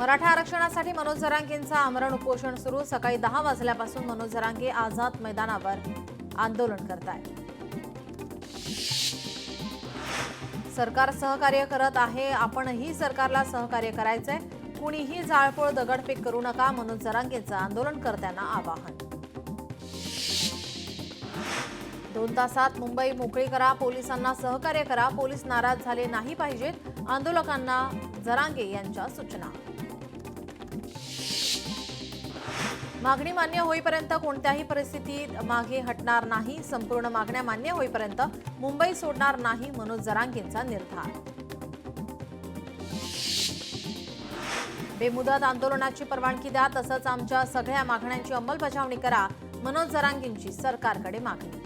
मराठा आरक्षणासाठी मनोज जरांगेंचा आमरण उपोषण सुरू। सकाळी 10 वाजल्यापासून मनोज जरांगे आझाद मैदानावर आंदोलन करतायत। सरकार सहकार्य करत आहे, आपणही सरकारला सहकार्य करायचंय। कुणीही जाळपोळ दगडफेक करू नका, मनोज जरांगेंचं आंदोलनकर्त्यांना आवाहन। 2 तासात मुंबई मोकळी करा, पोलिसांना सहकार्य करा, पोलीस नाराज झाले नाही पाहिजेत, आंदोलकांना जरांगे यांच्या सूचना। मागणी मान्य होईपर्यंत कोणत्याही परिस्थितीत मागे हटणार नाही, संपूर्ण मागण्या मान्य होईपर्यंत मुंबई सोडणार नाही, मनोज जरांगेंचा निर्धार। बेमुदत आंदोलनाची परवानगी द्या, तसंच आमच्या सगळ्या मागण्यांची अंमलबजावणी करा, मनोज जरांगेंची सरकारकडे मागणी।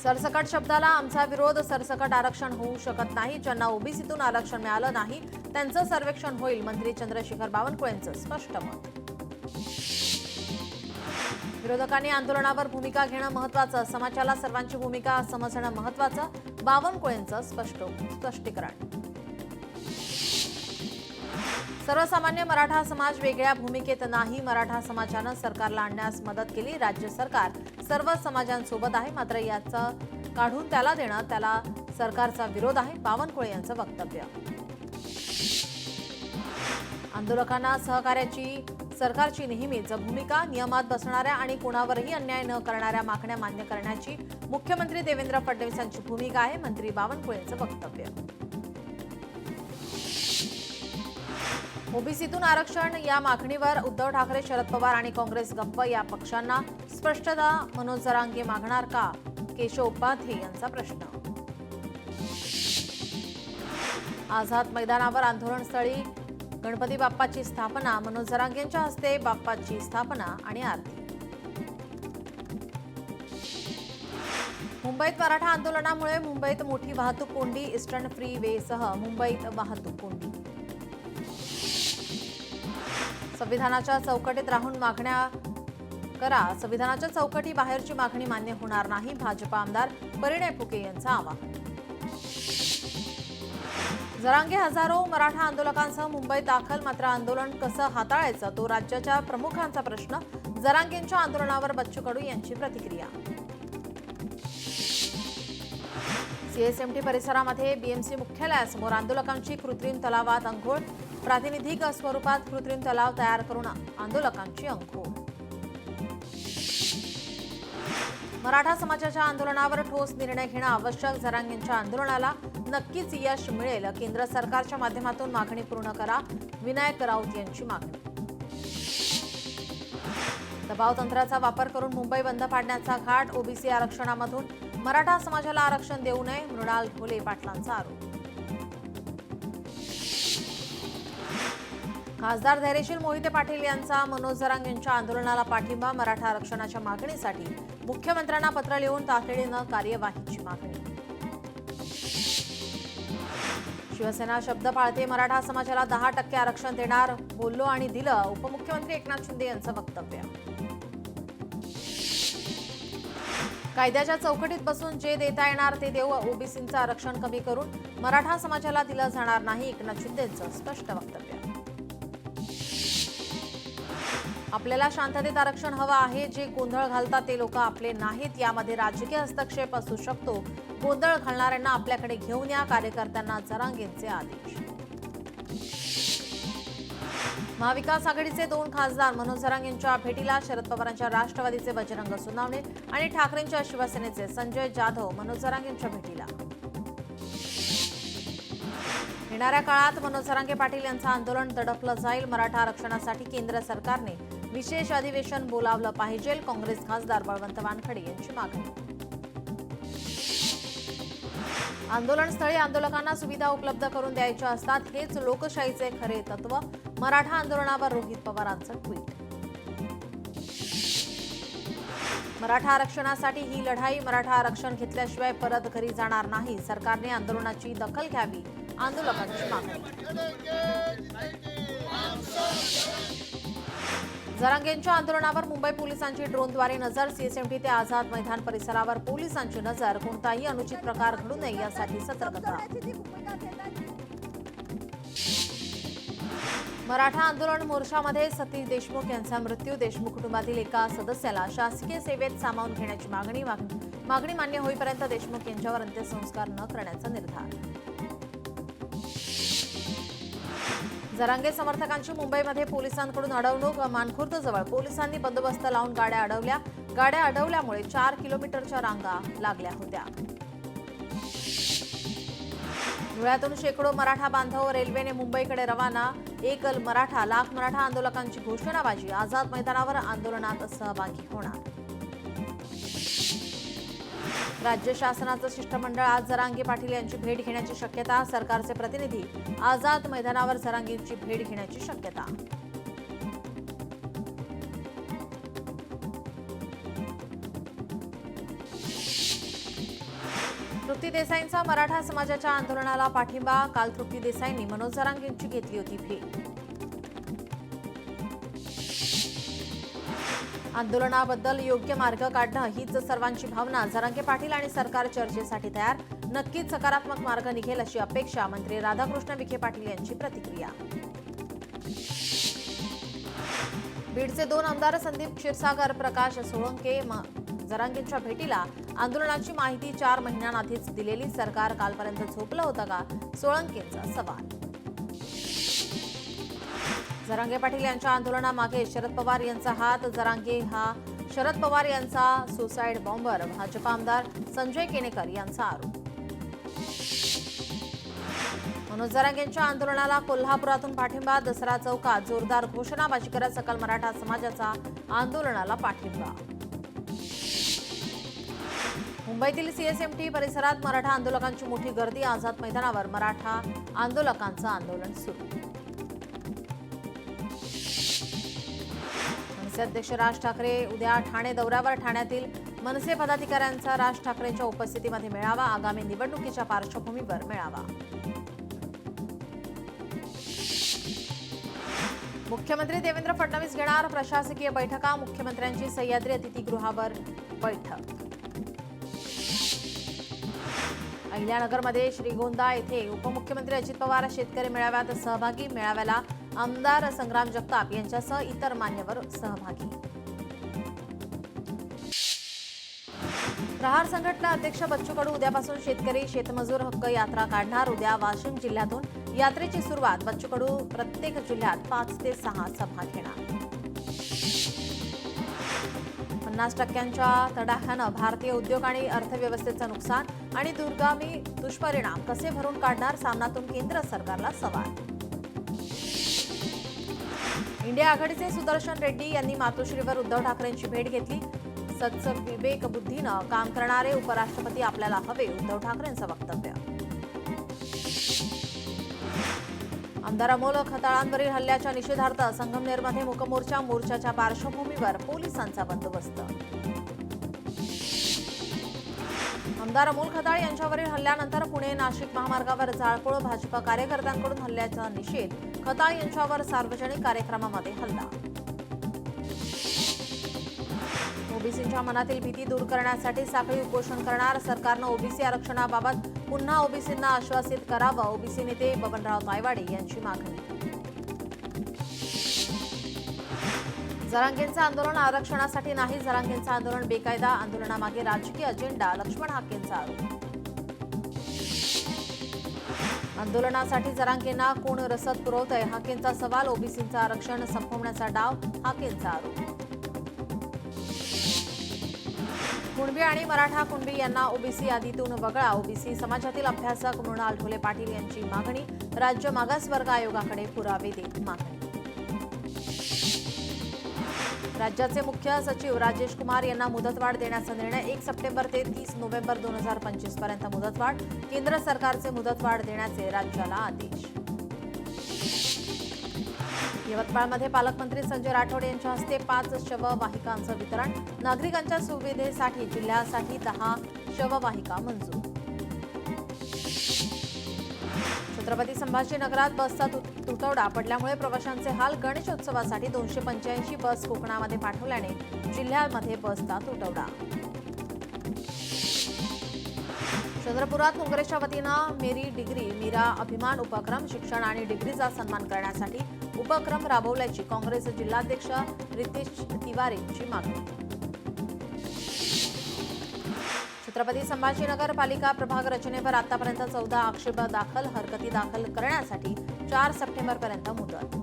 सरसकट शब्दाला आमचा विरोध, सरसकट आरक्षण होऊ शकत नाही, ज्यांना ओबीसीतून आरक्षण मिळालं नाही त्यांचं सर्वेक्षण होईल, मंत्री चंद्रशेखर बावनकुळेंचं स्पष्ट मत। विरोधकांनी आंदोलनावर भूमिका घेणं महत्त्वाचं, समाजाला सर्वांची भूमिका समजणं महत्त्वाचं, बावनकुळेंचं स्पष्टीकरण। सर्वसामान्य मराठा समाज वेगळ्या भूमिकेत नाही, मराठा समाजानं सरकारला आणण्यास मदत केली, राज्य सरकार सर्व समाजांसोबत आहे, मात्र याचं काढून त्याला देणं त्याला सरकारचा विरोध आहे, बावनकुळे यांचं वक्तव्य। आंदोलकांना सहकार्याची सरकारची नेहमीच भूमिका, नियमात बसणाऱ्या आणि कोणावरही अन्याय न करणाऱ्या मागण्या मान्य करण्याची मुख्यमंत्री देवेंद्र फडणवीस यांची भूमिका आहे, मंत्री बावनकुळे यांचं वक्तव्य। ओबीसीतून आरक्षण या मागणीवर उद्धव ठाकरे, शरद पवार आणि काँग्रेस गप्प, या पक्षांना स्पष्टता, मनोज जरांगे मागणार का, केशव उपाध्ये यांचा प्रश्न। आझाद मैदानावर आंदोलनस्थळी गणपती बाप्पाची स्थापना, मनोज जरांगेंच्या हस्ते बाप्पाची स्थापना आणि आरती। मुंबईत मराठा आंदोलनामुळे मुंबईत मोठी वाहतूक कोंडी, ईस्टर्न फ्री वे सह मुंबईत वाहतूक कोंडी। संविधानाच्या चौकटीत राहून मागण्या करा, संविधानाच्या चौकटी बाहेरची मागणी मान्य होणार नाही, भाजपा आमदार परिणय फुके यांचं आवाहन। जरांगे हजारो मराठा आंदोलकांसह मुंबईत दाखल, मात्र आंदोलन कसं हाताळायचं तो राज्याच्या प्रमुखांचा प्रश्न, जरांगेंच्या आंदोलनावर बच्चू कडू यांची प्रतिक्रिया। सीएसएमटी परिसरामध्ये बीएमसी मुख्यालयासमोर आंदोलकांची कृत्रिम तलावात अंघोळ, प्रातिनिधिक स्वरूपात कृत्रिम तलाव तयार करून आंदोलकांची अंघोळ। मराठा समाजाच्या आंदोलनावर ठोस निर्णय घेणं आवश्यक, जरांगेंच्या आंदोलनाला नक्कीच यश मिळेल, केंद्र सरकारच्या माध्यमातून मागणी पूर्ण करा, विनायक राऊत यांची मागणी। दबाव तंत्राचा वापर करून मुंबई बंद पाडण्याचा घाट, ओबीसी आरक्षणामधून मराठा समाजाला आरक्षण देऊ नये, मृणाल ढोले पाटलांचा आरोप। खासदार धैर्यशील मोहिते पाटील यांचा मनोज जरांगेंच्या आंदोलनाला पाठिंबा, मराठा आरक्षणाच्या मागणीसाठी मुख्यमंत्र्यांना पत्र लिहून तातडीनं कार्यवाहीची मागणी। शिवसेना शब्द पाळते, मराठा समाजाला 10% आरक्षण देणार, बोललो आणि दिलं, उपमुख्यमंत्री एकनाथ शिंदे यांचं वक्तव्य। कायद्याच्या चौकटीत बसून जे देता येणार ते देऊ, ओबीसींचं आरक्षण कमी करून मराठा समाजाला दिलं जाणार नाही, एकनाथ शिंदेंचं स्पष्ट वक्तव्य। आपल्याला शांततेत आरक्षण हवं आहे, जे गोंधळ घालतात ते लोक आपले नाहीत, यामध्ये राजकीय हस्तक्षेप असू शकतो, गोंधळ घालणाऱ्यांना आपल्याकडे घेऊन या, कार्यकर्त्यांना जरांगेंचे आदेश। महाविकास आघाडीचे 2 खासदार मनोज जरांगेंच्या भेटीला, शरद पवारांच्या राष्ट्रवादीचे बजरंग सोनवणे आणि ठाकरेंच्या शिवसेनेचे संजय जाधव मनोज जरांगेंच्या भेटीला। येणाऱ्या काळात मनोज जरांगे पाटील यांचं आंदोलन दडपलं जाईल, मराठा आरक्षणासाठी केंद्र सरकारने विशेष अधिवेशन बोलावलं पाहिजे, काँग्रेस खासदार बळवंत वानखडे यांची मागणी। आंदोलनस्थळी आंदोलकांना सुविधा उपलब्ध करून द्यायच्या असतात, हेच लोकशाहीचे खरे तत्व, मराठा आंदोलनावर रोहित पवारांचं ट्विट। मराठा आरक्षणासाठी ही लढाई, मराठा आरक्षण घेतल्याशिवाय परत घरी जाणार नाही, सरकारने आंदोलनाची दखल घ्यावी, आंदोलकांची मागणी। जरांगेंच्या आंदोलनावर मुंबई पोलिसांची ड्रोनद्वारे नजर, सीएसएमटी ते आझाद मैदान परिसरावर पोलिसांची नजर, कोणताही अनुचित प्रकार घडू नये यासाठी सतर्कता। मराठा आंदोलन मोर्चामध्ये सतीश देशमुख यांचा मृत्यू. देशमुख कुटुंबातील एका सदस्याला शासकीय सेवेत सामावून घेण्याची मागणी मान्य होईपर्यंत देशमुख यांच्यावर अंत्यसंस्कार न करण्याचा निर्धार. जरांगे समर्थकांची मुंबईमध्ये पोलिसांकडून अडवणूक. मानखुर्दजवळ पोलिसांनी बंदोबस्त लावून गाड्या अडवल्यामुळे 4 किलोमीटरच्या रांगा लागल्या होत्या. धुळ्यातून शेकडो मराठा बांधव रेल्वेने मुंबईकडे रवाना. एक मराठा लाख मराठा आंदोलकांची घोषणाबाजी. आझाद मैदानावर आंदोलनात सहभागी होणार. राज्य शासनाचं शिष्टमंडळ आज जरांगे पाटील यांची भेट घेण्याची शक्यता. सरकारचे प्रतिनिधी आझाद मैदानावर जरांगेंची भेट घेण्याची शक्यता. तृप्ती देसाईंचा मराठा समाजाच्या आंदोलनाला पाठिंबा. काल तृप्ती देसाईंनी मनोज जरांगेंची घेतली होती भेट. आंदोलनाबद्दल योग्य मार्ग काढणं हीच सर्वांची भावना. जरांगे पाटील आणि सरकार चर्चेसाठी तयार. नक्कीच सकारात्मक मार्ग निघेल अशी अपेक्षा. मंत्री राधाकृष्ण विखे पाटील यांची प्रतिक्रिया. बीडचे 2 आमदार संदीप क्षीरसागर, प्रकाश सोळंके जरांगेंच्या भेटीला आंदोलनाची माहिती 4 महिन्यांआधीच दिलेली. सरकार कालपर्यंत झोपलं होतं का? सोळंकेंचा सवाल. जरांगे पाटील यांच्या आंदोलनामागे शरद पवार यांचा हात. जरांगे हा शरद पवार यांचा सुसाईड बॉम्बर. भाजप आमदार संजय केनेकर यांचा आरोप. मनोज जरांगेंच्या आंदोलनाला कोल्हापुरातून पाठिंबा. दसरा चौकात जोरदार घोषणाबाजी करत सकल मराठा समाजाचा आंदोलनाला पाठिंबा. मुंबईतील सीएसएमटी परिसरात मराठा आंदोलकांची मोठी गर्दी. आझाद मैदानावर मराठा आंदोलकांचं आंदोलन सुरू. मनसे अध्यक्ष राज ठाकरे उद्या ठाणे दौऱ्यावर. ठाण्यातील मनसे पदाधिकाऱ्यांचा राज ठाकरेंच्या उपस्थितीमध्ये मेळावा. आगामी निवडणुकीच्या पार्श्वभूमीवर मेळावा. मुख्यमंत्री देवेंद्र फडणवीस घेणार प्रशासकीय बैठका. मुख्यमंत्र्यांची सह्याद्री अतिथीगृहावर बैठक. अहिल्यानगरमध्ये श्रीगोंदा येथे उपमुख्यमंत्री अजित पवार शेतकरी मेळाव्यात सहभागी. मेळाव्याला आमदार संग्राम जगताप यांच्यासह इतर मान्यवर सहभागी. प्रहार संघटना अध्यक्ष बच्चू कडू उद्यापासून शेतकरी शेतमजूर हक्क यात्रा काढणार. उद्या वाशिम जिल्ह्यातून यात्रेची सुरुवात. बच्चू कडू प्रत्येक जिल्ह्यात 5 ते 6 सभा घेणार. 50% तडाख्यानं भारतीय उद्योग आणि अर्थव्यवस्थेचं नुकसान आणि दूरगामी दुष्परिणाम कसे भरून काढणार? सामनातून केंद्र सरकारला सवाल. इंडिया आघाडीचे सुदर्शन रेड्डी यांनी मातोश्रीवर उद्धव ठाकरेंची भेट घेतली. सत्सविवेक बुद्धीनं काम करणारे उपराष्ट्रपती आपल्याला हवे. उद्धव ठाकरेंचं वक्तव्य. आमदार अमोल खताळांवरील हल्ल्याच्या निषेधार्थ संगमनेरमध्ये मूकमोर्चा. मोर्चाच्या पार्श्वभूमीवर पोलिसांचा बंदोबस्त. आमदार अमोल खताळ यांच्यावरील हल्ल्यानंतर पुणे नाशिक महामार्गावर जाळपोळ. भाजप कार्यकर्त्यांकडून हल्ल्याचा निषेध. खताळ यांच्यावर सार्वजनिक कार्यक्रमामध्ये हल्ला. ओबीसींच्या मनातील भीती दूर करण्यासाठी साखळी उपोषण करणार. सरकारनं ओबीसी आरक्षणाबाबत पुन्हा ओबीसींना आश्वासित करावं. ओबीसी नेते बबनराव तायवाडे यांची मागणी. जरांगेंचं आंदोलन आरक्षणासाठी नाही. जरांगेंचं आंदोलन बेकायदा. आंदोलनामागे राजकीय अजेंडा. लक्ष्मण हाकेंचा आरोप. आंदोलनासाठी जरांगेंना कोण रसद पुरवतंय? हाकेंचा सवाल. ओबीसींचं आरक्षण संपवण्याचा डाव. हाकेंचा आरोप. कुणबी आणि मराठा कुणबी यांना ओबीसी यादीतून वगळा. ओबीसी समाजातील अभ्यासक मृणाल ढोले पाटील यांची मागणी. राज्य मागासवर्ग आयोगाकडे पुरावे देत मागणी. राज्याचे मुख्य सचिव राजेश कुमार यांना मुदतवाढ देण्याचा निर्णय. 1 सप्टेंबर ते 30 नोव्हेंबर 2025 पर्यंत मुदतवाढ. केंद्र सरकारचे मुदतवाढ देण्याचे राज्याला आदेश. यवतमाळमध्ये पालकमंत्री संजय राठोड यांच्या हस्ते 5 शववाहिकांचं वितरण. नागरिकांच्या सुविधेसाठी जिल्ह्यासाठी 10 शववाहिका मंजूर. छत्रपती संभाजीनगरात बसचा तुटवडा पडल्यामुळे प्रवाशांचे हाल. गणेशोत्सवासाठी 285 बस कोकणामध्ये पाठवल्याने जिल्ह्यामध्ये बसचा तुटवडा. चंद्रपुरात काँग्रेसच्या वतीनं मेरी डिग्री मीरा अभिमान उपक्रम. शिक्षण आणि डिग्रीचा सन्मान करण्यासाठी उपक्रम राबवल्याची काँग्रेस जिल्हाध्यक्ष रितेश तिवारींची मागणी. छत्रपती संभाजीनगर पालिका प्रभाग रचनेवर आतापर्यंत 14 आक्षेप दाखल, हरकती दाखल करण्यासाठी 4 सप्टेंबरपर्यंत मुदत.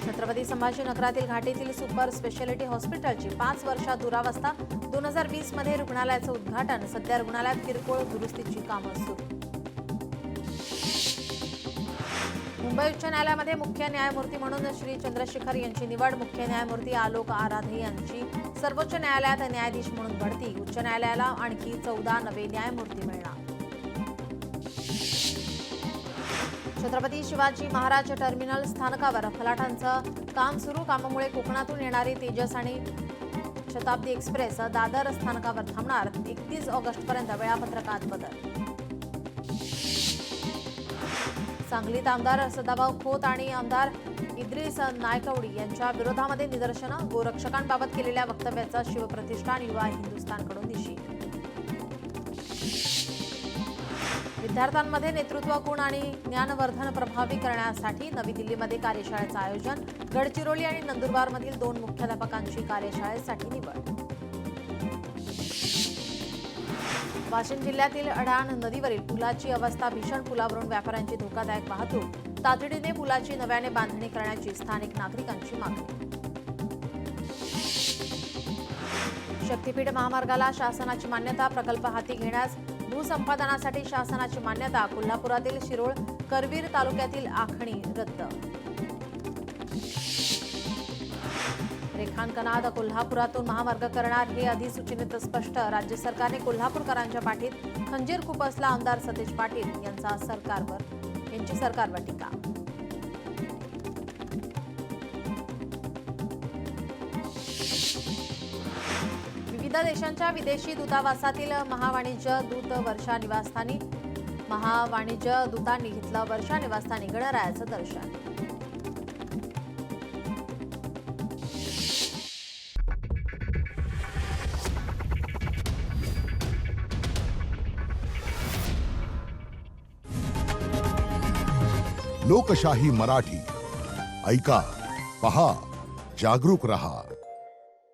छत्रपती संभाजीनगरातील घाटीतील सुपर स्पेशालिटी हॉस्पिटलची 5 वर्षात दुरावस्था. 2020 मध्ये रुग्णालयाचं उद्घाटन. सध्या रुग्णालयात किरकोळ दुरुस्तीची कामं सुरू. मुंबई उच्च न्यायालयामध्ये मुख्य न्यायमूर्ती म्हणून श्री चंद्रशेखर यांची निवड. मुख्य न्यायमूर्ती आलोक आराधे यांची सर्वोच्च न्यायालयात न्यायाधीश म्हणून बढती. उच्च न्यायालयाला आणखी 14 नवे न्यायमूर्ती मिळणार. छत्रपती शिवाजी महाराज टर्मिनल स्थानकावर फलाटांचं काम सुरू. कामामुळे कोकणातून येणारी तेजस आणि शताब्दी एक्सप्रेस दादर स्थानकावर थांबणार. 31 ऑगस्टपर्यंत वेळापत्रकात बदल. सांगलीत आमदार सदाभाऊ खोत आणि आमदार इद्रिस नायकवडी यांच्या विरोधामध्ये निदर्शनं. गोरक्षकांबाबत केलेल्या वक्तव्याचा शिवप्रतिष्ठान युवा हिंदुस्थानकडून निषेध. विद्यार्थ्यांमध्ये नेतृत्व गुण आणि ज्ञानवर्धन प्रभावी करण्यासाठी नवी दिल्लीमध्ये कार्यशाळेचं आयोजन. गडचिरोली आणि नंदुरबारमधील 2 मुख्याध्यापकांची कार्यशाळेसाठी निवड. वाशिम जिल्ह्यातील अढाण नदीवरील पुलाची अवस्था भीषण. पुलावरून व्यापाऱ्यांची धोकादायक वाहतूक. तातडीने पुलाची नव्याने बांधणी करण्याची स्थानिक नागरिकांची मागणी. शक्तीपीठ महामार्गाला शासनाची मान्यता. प्रकल्प हाती घेण्यास भूसंपादनासाठी शासनाची मान्यता. कोल्हापुरातील शिरोळ करवीर तालुक्यातील आखणी रद्द. रेखांकनात कोल्हापुरातून महामार्ग करणार हे अधिसूचनेत स्पष्ट. राज्य सरकारने कोल्हापूरकरांच्या पाठीत खंजीर खुपसला. आमदार सतेज पाटील यांची सरकारवर टीका. विविध देशांच्या विदेशी दूतावासातील महावाणिज्य दूत वर्षा निवासस्थानी. महावाणिज्य दूतांनी घेतलं वर्षा निवासस्थानी गणरायाचं दर्शन. लोकशाही मराठी ऐका, पहा, जागरूक रहा.